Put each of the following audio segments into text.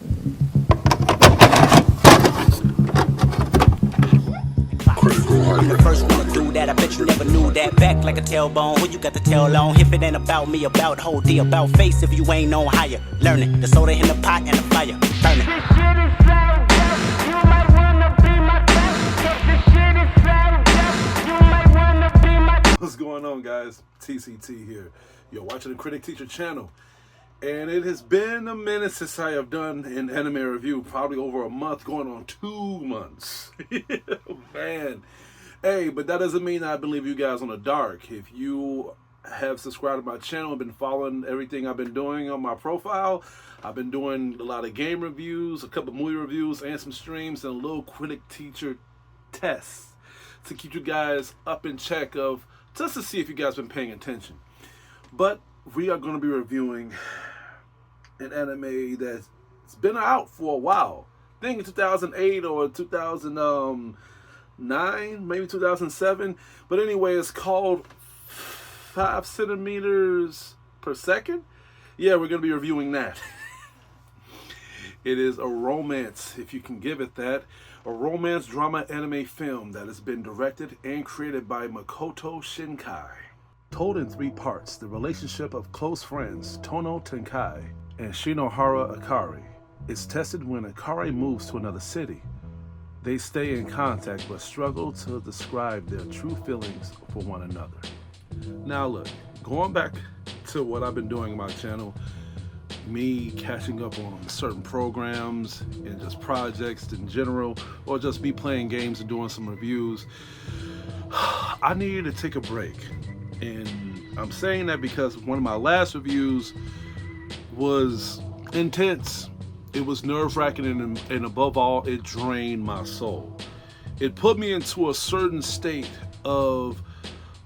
I'm the first one to do that. I bet you never knew that. Back like a tailbone. Who you got the tail on? If it ain't about me, about whole D, about face. If you ain't on higher, learn it. The soda in the pot and the fire, burn it. This shit is so dope. You might wanna be my guest. This shit is so dope. You might wanna be my. What's going on, guys? TCT here. You're watching the Critic Teacher channel. And it has been a minute since I have done an anime review, probably over a month, going on 2 months. Man. Hey, but that doesn't mean I believe you guys on the dark. If you have subscribed to my channel and been following everything I've been doing on my profile, I've been doing a lot of game reviews, a couple movie reviews, and some streams, and a little Critic Teacher tests to keep you guys up in check of, just to see if you guys been paying attention. But we are going to be reviewing an anime that's been out for a while. I think in 2008 or 2009, maybe 2007. But anyway, it's called 5 centimeters per second. Yeah, we're going to be reviewing that. It is a romance, if you can give it that. A romance drama anime film that has been directed and created by Makoto Shinkai. Told in 3 parts, the relationship of close friends Tono Tenkai and Shinohara Akari is tested when Akari moves to another city. They stay in contact but struggle to describe their true feelings for one another. Now look, going back to what I've been doing on my channel, me catching up on certain programs and just projects in general, or just me playing games and doing some reviews, I needed to take a break. And I'm saying that because one of my last reviews was intense. It was nerve-wracking, and above all, it drained my soul. It put me into a certain state of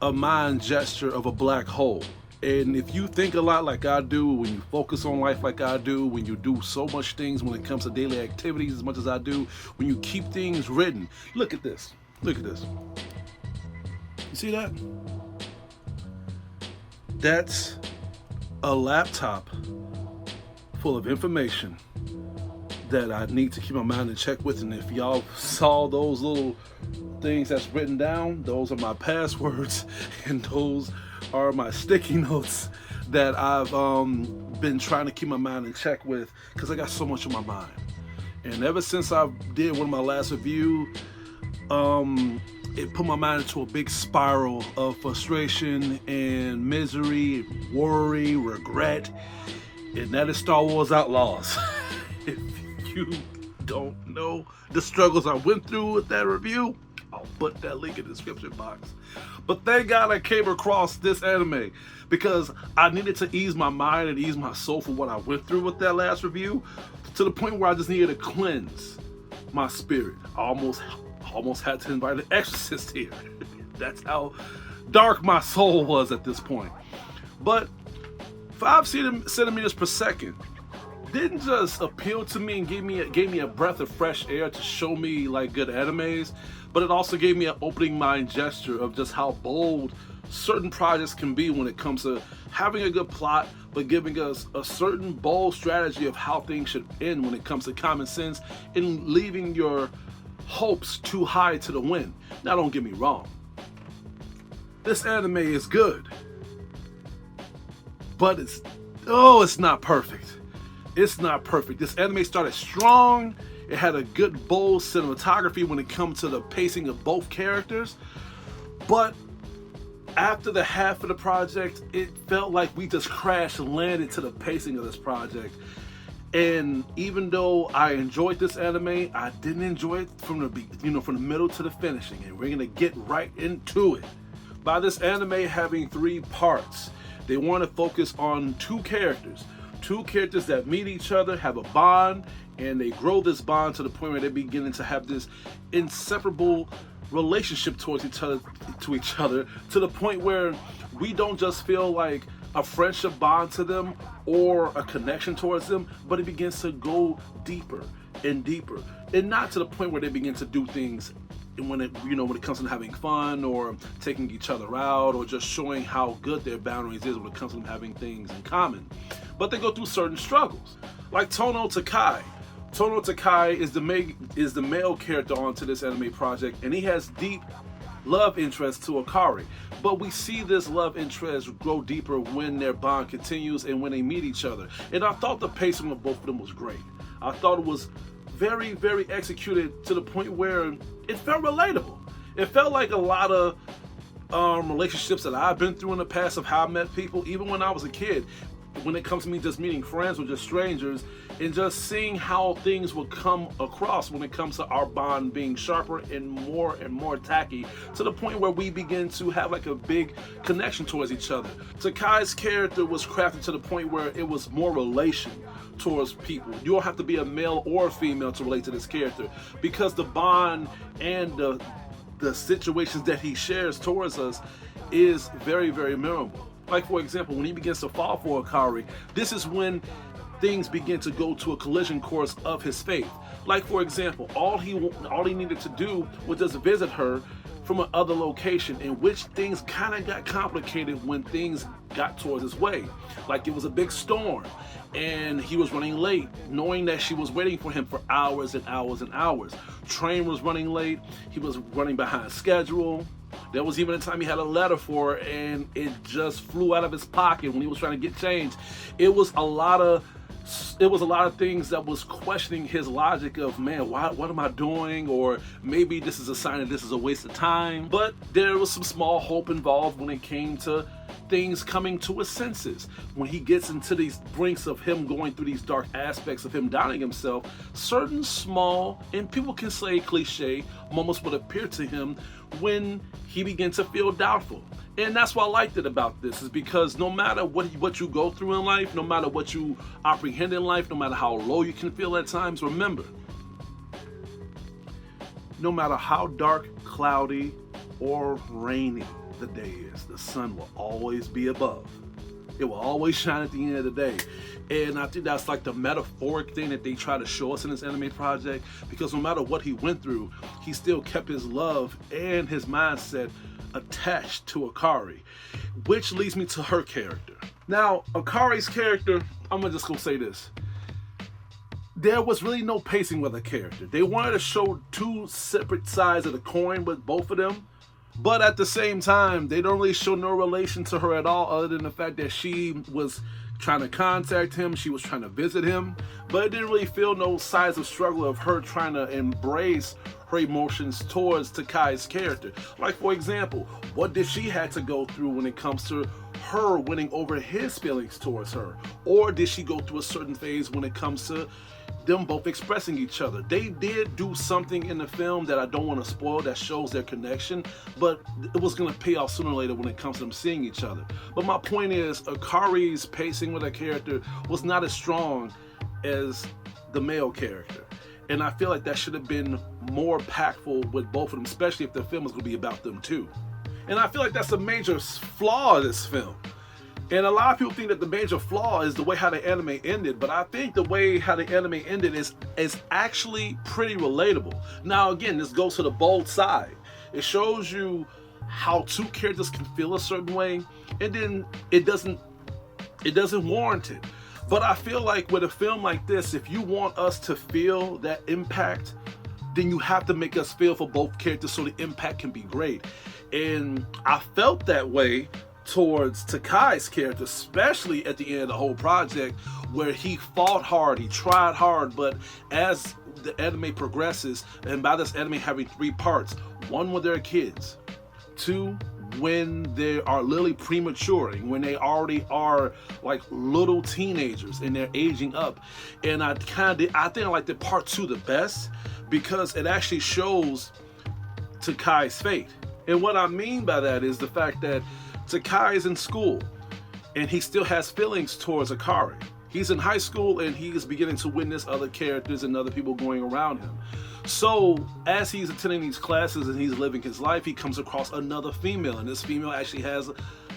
a mind gesture of a black hole. And if you think a lot like I do, when you focus on life like I do, when you do so much things when it comes to daily activities as much as I do, when you keep things written, look at this. Look at this. You see that? That's a laptop full of information that I need to keep my mind in check with. And if y'all saw those little things that's written down, those are my passwords, and those are my sticky notes that I've been trying to keep my mind in check with, because I got so much on my mind. And ever since I did one of my last review, it put my mind into a big spiral of frustration and misery, worry, regret, and that is Star Wars Outlaws. If you don't know the struggles I went through with that review, I'll put that link in the description box. But thank God I came across this anime, because I needed to ease my mind and ease my soul for what I went through with that last review, to the point where I just needed to cleanse my spirit. I almost had to invite an exorcist here. That's how dark my soul was at this point. But 5 centimeters per second didn't just appeal to me and gave me a breath of fresh air to show me like good animes, but it also gave me an opening mind gesture of just how bold certain projects can be when it comes to having a good plot, but giving us a certain bold strategy of how things should end when it comes to common sense, and leaving your hopes too high to the wind. Now don't get me wrong, this anime is good, but it's not perfect. It's not perfect. This anime started strong. It had a good, bold cinematography when it comes to the pacing of both characters. But after the half of the project, it felt like we just crash landed to the pacing of this project. And even though I enjoyed this anime, I didn't enjoy it from the middle to the finishing. And we're gonna get right into it. By this anime having 3 parts, they want to focus on 2 characters that meet each other, have a bond, and they grow this bond to the point where they're beginning to have this inseparable relationship towards each other, to the point where we don't just feel like a friendship bond to them or a connection towards them, but it begins to go deeper and deeper, and not to the point where they begin to do things when it comes to having fun or taking each other out or just showing how good their boundaries is when it comes to them having things in common. But they go through certain struggles. Like Tono Tenkai, Tono Takai is the male character onto this anime project, and he has deep love interest to Akari. But we see this love interest grow deeper when their bond continues and when they meet each other. And I thought the pacing of both of them was great. I thought it was very, very executed to the point where it felt relatable. It felt like a lot of relationships that I've been through in the past of how I met people, even when I was a kid. When it comes to me just meeting friends or just strangers and just seeing how things will come across when it comes to our bond being sharper and more tacky, to the point where we begin to have like a big connection towards each other. Takai's character was crafted to the point where it was more relation towards people. You don't have to be a male or a female to relate to this character, because the bond and the situations that he shares towards us is very, very memorable. Like, for example, when he begins to fall for Akari, this is when things begin to go to a collision course of his faith. Like, for example, all he needed to do was just visit her from another location, in which things kind of got complicated when things got towards his way. Like, it was a big storm and he was running late, knowing that she was waiting for him for hours and hours and hours. Train was running late, he was running behind schedule. There was even a time he had a letter for her and it just flew out of his pocket when he was trying to get change. It was a lot of things that was questioning his logic of, man, what am I doing? Or maybe this is a sign that this is a waste of time. But there was some small hope involved when it came to things coming to his senses. When he gets into these brinks of him going through these dark aspects of him doubting himself, certain small, and people can say cliche, moments would appear to him when he began to feel doubtful. And that's what I liked it about this, is because no matter what you go through in life, no matter what you apprehend in life, no matter how low you can feel at times, remember, no matter how dark, cloudy, or rainy the day is, the sun will always be above. It will always shine at the end of the day. And I think that's like the metaphoric thing that they try to show us in this anime project, because no matter what he went through, he still kept his love and his mindset attached to Akari, which leads me to her character. Now, Akari's character, I'm just gonna say this. There was really no pacing with her character. They wanted to show two separate sides of the coin with both of them, but at the same time, they don't really show no relation to her at all, other than the fact that she was trying to contact him, she was trying to visit him, but it didn't really feel no signs of struggle of her trying to embrace her emotions towards Takai's character. Like, for example, what did she had to go through when it comes to her winning over his feelings towards her? Or did she go through a certain phase when it comes to them both expressing each other? They did do something in the film that I don't want to spoil that shows their connection, but it was going to pay off sooner or later when it comes to them seeing each other. But my point is, Akari's pacing with her character was not as strong as the male character. And I feel like that should have been more impactful with both of them, especially if the film is going to be about them too. And I feel like that's a major flaw of this film. And a lot of people think that the major flaw is the way how the anime ended, but I think the way how the anime ended is actually pretty relatable. Now again, this goes to the bold side. It shows you how two characters can feel a certain way, and then it doesn't warrant it. But I feel like with a film like this, if you want us to feel that impact, then you have to make us feel for both characters so the impact can be great. And I felt that way towards Takai's character, especially at the end of the whole project, where he fought hard, he tried hard, but as the anime progresses, and by this anime having 3 parts, 1 with their kids, 2 when they are literally prematuring, when they already are like little teenagers and they're aging up. And I think I like the part 2 the best, because it actually shows Takai's fate. And what I mean by that is the fact that Takai is in school and he still has feelings towards Akari. He's in high school and he is beginning to witness other characters and other people going around him. So as he's attending these classes and he's living his life, he comes across another female, and this female actually has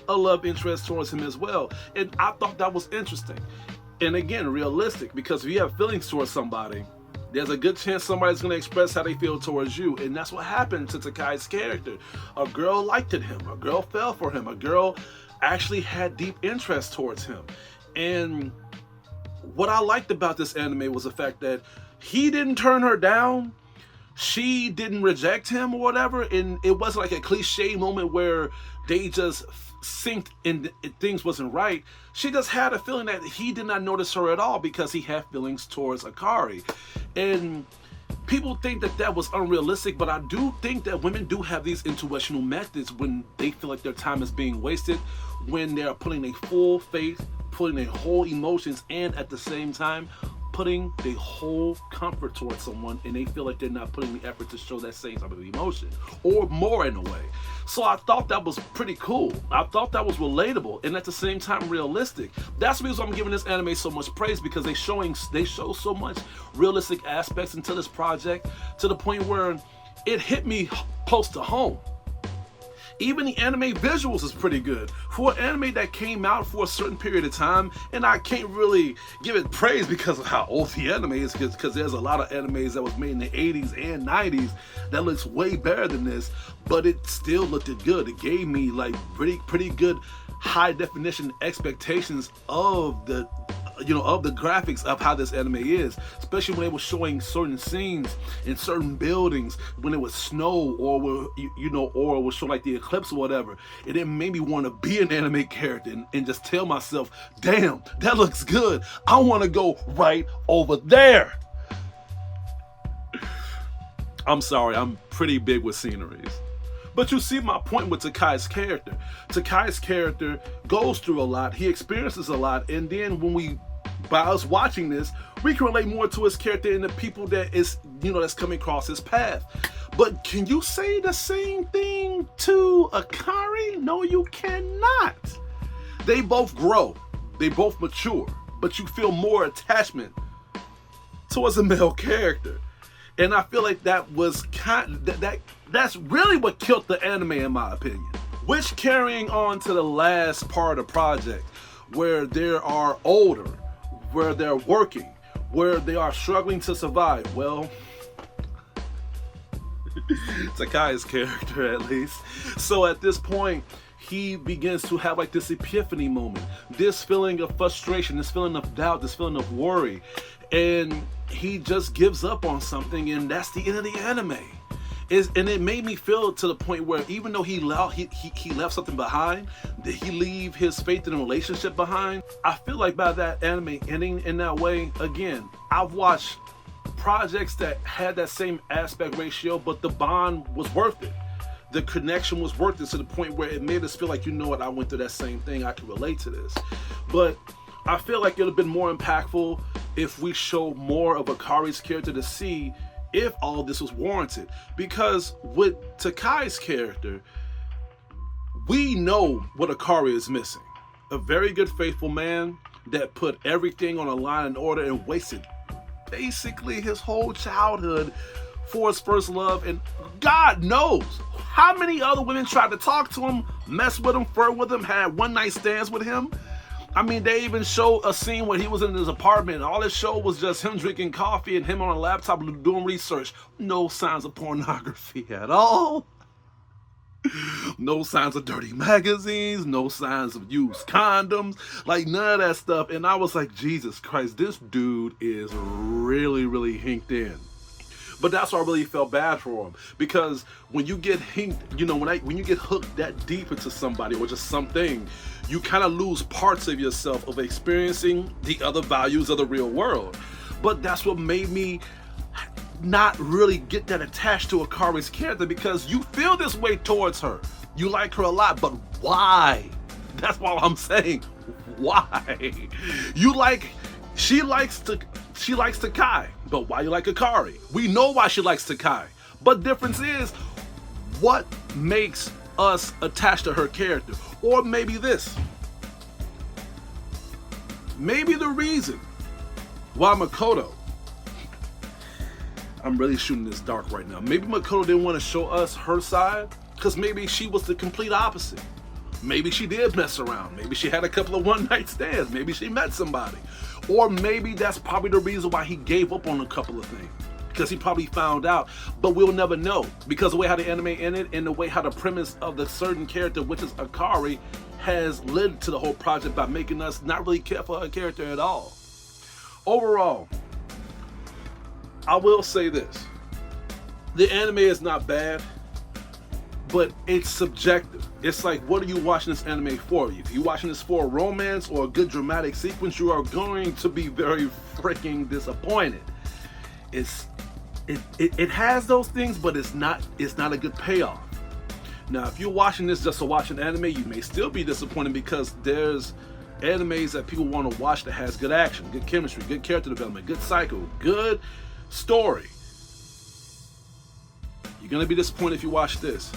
a love interest towards him as well. And I thought that was interesting. And again, realistic, because if you have feelings towards somebody, there's a good chance somebody's going to express how they feel towards you. And that's what happened to Takai's character. A girl liked him, a girl fell for him, a girl actually had deep interest towards him. And what I liked about this anime was the fact that he didn't turn her down. She didn't reject him or whatever, and it wasn't like a cliche moment where they just synced and things wasn't right. She just had a feeling that he did not notice her at all because he had feelings towards Akari. And people think that that was unrealistic, but I do think that women do have these intuitional methods when they feel like their time is being wasted, when they're putting a full faith, putting their whole emotions, and at the same time putting their whole comfort towards someone, and they feel like they're not putting the effort to show that same type of emotion, or more in a way. So I thought that was pretty cool. I thought that was relatable, and at the same time realistic. That's the reason I'm giving this anime so much praise, because they show so much realistic aspects into this project, to the point where it hit me close to home. Even the anime visuals is pretty good. For an anime that came out for a certain period of time, and I can't really give it praise because of how old the anime is, because there's a lot of animes that was made in the 80s and 90s that looks way better than this, but it still looked good. It gave me like pretty good high definition expectations of the graphics of how this anime is, especially when they were showing certain scenes in certain buildings, when it was snow, or or it was showing like the eclipse or whatever. And it made me want to be an anime character and just tell myself, damn, that looks good. I want to go right over there. I'm sorry, I'm pretty big with sceneries. But you see my point with Takai's character. Takai's character goes through a lot, he experiences a lot, and then by us watching this, we can relate more to his character and the people that is, that's coming across his path. But can you say the same thing to Akari? No, you cannot. They both grow, they both mature, but you feel more attachment towards a male character. And I feel like that was that's really what killed the anime, in my opinion. Which, carrying on to the last part of the project, where they are older, where they're working, where they are struggling to survive. Well, Takai's character, at least. So at this point, he begins to have like this epiphany moment, this feeling of frustration, this feeling of doubt, this feeling of worry, and he just gives up on something, and that's the end of the anime. And it made me feel to the point where even though he left something behind, did he leave his faith in a relationship behind? I feel like by that anime ending in that way, again, I've watched projects that had that same aspect ratio, but the bond was worth it. The connection was worth it, to the point where it made us feel like, I went through that same thing, I can relate to this. But I feel like it would have been more impactful if we show more of Akari's character to see if all this was warranted. Because with Takai's character, we know what Akari is missing. A very good, faithful man that put everything on a line and order and wasted basically his whole childhood for his first love. And God knows how many other women tried to talk to him, mess with him, flirt with him, had one night stands with him. I mean, they even showed a scene where he was in his apartment. All it showed was just him drinking coffee and him on a laptop doing research. No signs of pornography at all. No signs of dirty magazines. No signs of used condoms. Like, none of that stuff. And I was like, Jesus Christ, this dude is really, really hinked in. But that's why I really felt bad for him, because when you get hinked, when you get hooked that deep into somebody or just something, you kind of lose parts of yourself of experiencing the other values of the real world. But that's what made me not really get that attached to Akari's character, because you feel this way towards her. You like her a lot, but why? That's all I'm saying. Why? She likes Takai, but why you like Akari? We know why she likes Takai. But difference is, what makes us attached to her character? Or maybe this. Maybe the reason why Makoto, I'm really shooting this dark right now. Maybe Makoto didn't want to show us her side, because maybe she was the complete opposite. Maybe she did mess around. Maybe she had a couple of one-night stands. Maybe she met somebody. Or maybe that's probably the reason why he gave up on a couple of things, because he probably found out. But we'll never know, because the way how the anime ended and the way how the premise of the certain character, which is Akari, has led to the whole project by making us not really care for her character at all. overall, I will say this. The anime is not bad, but it's subjective. It's like, what are you watching this anime for? If you're watching this for a romance or a good dramatic sequence, you are going to be very freaking disappointed. It has those things, but it's not a good payoff. Now, if you're watching this just to watch an anime, you may still be disappointed because there's animes that people want to watch that has good action, good chemistry, good character development, good cycle, good story. You're gonna be disappointed if you watch this.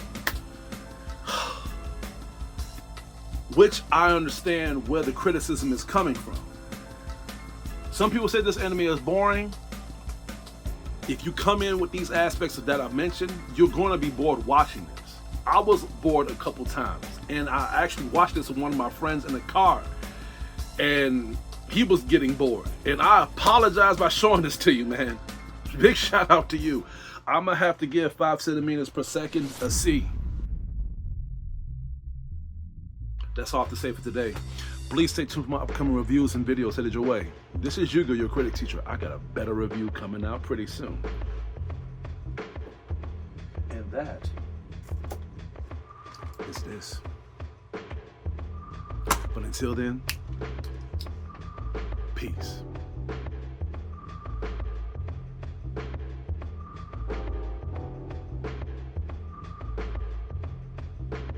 Which I understand where the criticism is coming from. Some people say this anime is boring. If you come in with these aspects that I've mentioned, you're gonna be bored watching this. I was bored a couple times, and I actually watched this with one of my friends in the car, and he was getting bored. And I apologize by showing this to you, man. Big shout out to you. I'm gonna have to give 5 centimeters per second a C. That's all I have to say for today. Please stay tuned for my upcoming reviews and videos headed your way. This is Yugo, your critic teacher. I got a better review coming out pretty soon. And that is this. But until then, peace.